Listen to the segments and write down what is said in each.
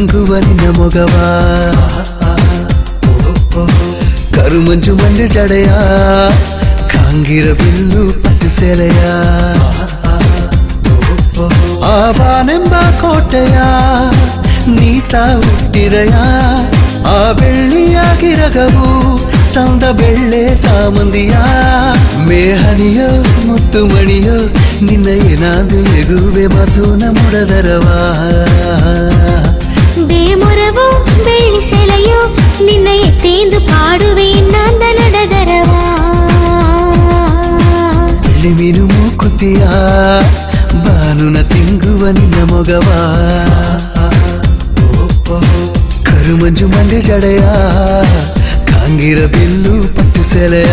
ತಿಂಗುವ ನಿನ್ನ ಮೊಗವ ಕರುಮಂಜು ಮಂಡೆ ಜಡೆಯ ಕಾಂಗಿರ ಬಿಲ್ಲು ಪಟ್ಟು ಸೆಲೆಯ ಆವಾನೆಂಬ ಕೋಟೆಯ ನೀತ ಹುಟ್ಟಿದೆಯ ಆ ಬೆಳ್ಳಿಯಾಗಿರಗವು ತಂದ ಬೆಳ್ಳೆ ಸಾಮಂದಿಯ ಮೇಹನಿಯೋ ಮುತ್ತು ಮಣಿಯೋ ನಿನ್ನ ಏನಾದು ಎಗುವೆ ಮಧುನ ಮುಡದರವಾ ಬೇಮೊರವು ಬೆಳ್ಳಿ ಸೆಲೆಯೋ ನಿನ್ನ ಎತ್ತೆಂದು ಪಾಡುವೆ ನಂದ ನಡೆದರವಾ ಬೆಳ್ಳಿ ಮೀನು ಮೂಕುತಿಯ ಬಾನುನ ತಿಂಗುವ ನಿನ್ನ ಮೊಗವ ಕರುಮಂಜು ಮಂಡೆ ಜಡೆಯ ಕಾಂಗಿರ ಬಿಲ್ಲು ಪಟ್ಟು ಸೆಲೆಯ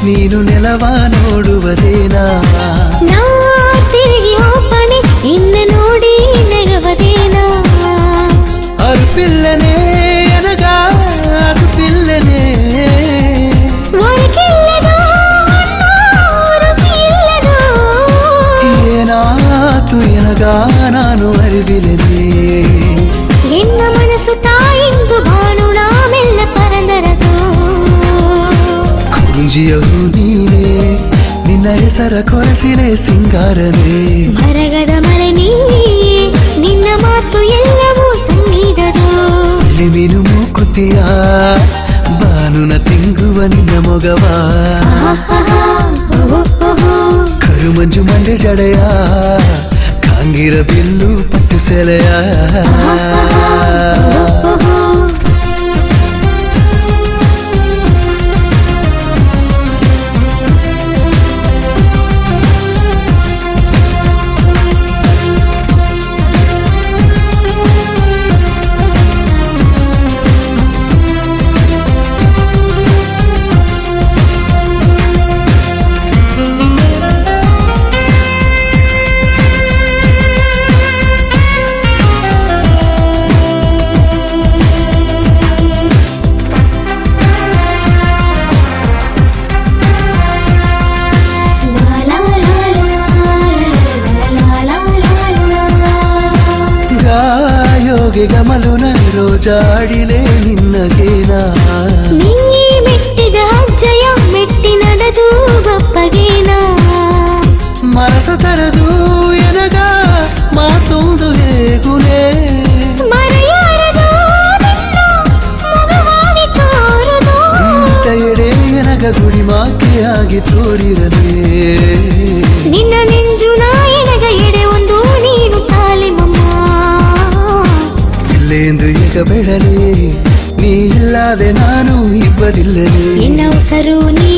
ನೀನು ನೆಲವ ನೋಡುವುದೇನಾ ನಾ ತಿರುಗಿ ಹೋಪನೆ ಇನ್ನ ನೋಡಿ ನಗವದೇನಾ ಅರುಪಿಲ್ಲನೆ ಎನಗ ಅಸುಪಿಲ್ಲನೆ ಒರಕಿಲ್ಲದೋ ರುಚಿಯಿಲ್ಲದೋ ಏನಾತು ಎನಗ ನಾನು ಅರಿವಿಲ್ಲನೆ ಎನ್ನ ಮನಸ್ಸು ತಾಯಿಂದು ಬಾನು ನಾವೆಲ್ಲ ಪರಂದರದು ಕುಂಜಿಯವು ನೀನೆ ನಿನ್ನ ಹೆಸರ ಕೊರಸಿಲೆ ಸಿಂಗಾರನೆ ಮರಗದ ಮಲೆ ನೀನೆ ನಿನ್ನ ಮಾತು ಎಲ್ಲವೂ ಸಂಗೀತದು ಬೆಳ್ಳಿ ಮೀನು ಮೂಕುತಿಯ ಬಾನುನ ತಿಂಗುವ ನಿನ್ನ ಮೊಗವ ಕರುಮಂಜು ಮಂಡೆ ಜಡೆಯ ಕಾಂಗಿರ ಬಿಲ್ಲು ಪಟ್ಟು ಸೆಲೆಯ ಗಮಲುನ ರೋಜಾಡಿಲೆ ನಿನ್ನಗೇನಾ ನೀ ಮೆಟ್ಟಿದ ಅಜ್ಜಯ ಮೆಟ್ಟಿ ನಡೆದು ಬಪ್ಪಗೇನಾ ಮನಸ ತರದು ಎನಗ ಮಾತೊಂದು ಹೇಗುಲೆ ಮರೆಯಾರದು ಮಗವಾಗಿ ತೋರುದು ಎಡೆ ಎನಗ ಗುಡಿ ಮಾಕೆಯಾಗಿ ತೋರಿರಲೇ ನಿನ್ನ ನೆಂಜು ನಾ ಎನಗ ಎಡೆ ಒಂದು ನೀನು ತಾಲೆ ಮಮ್ಮ ಎಂದು ಈಗ ಬೆಡಲೆ ನೀ ಇಲ್ಲದೆ ನಾನು ಇಬ್ಬದಿಲ್ಲದೆ ಎನ್ನ ಉಸರು ನೀ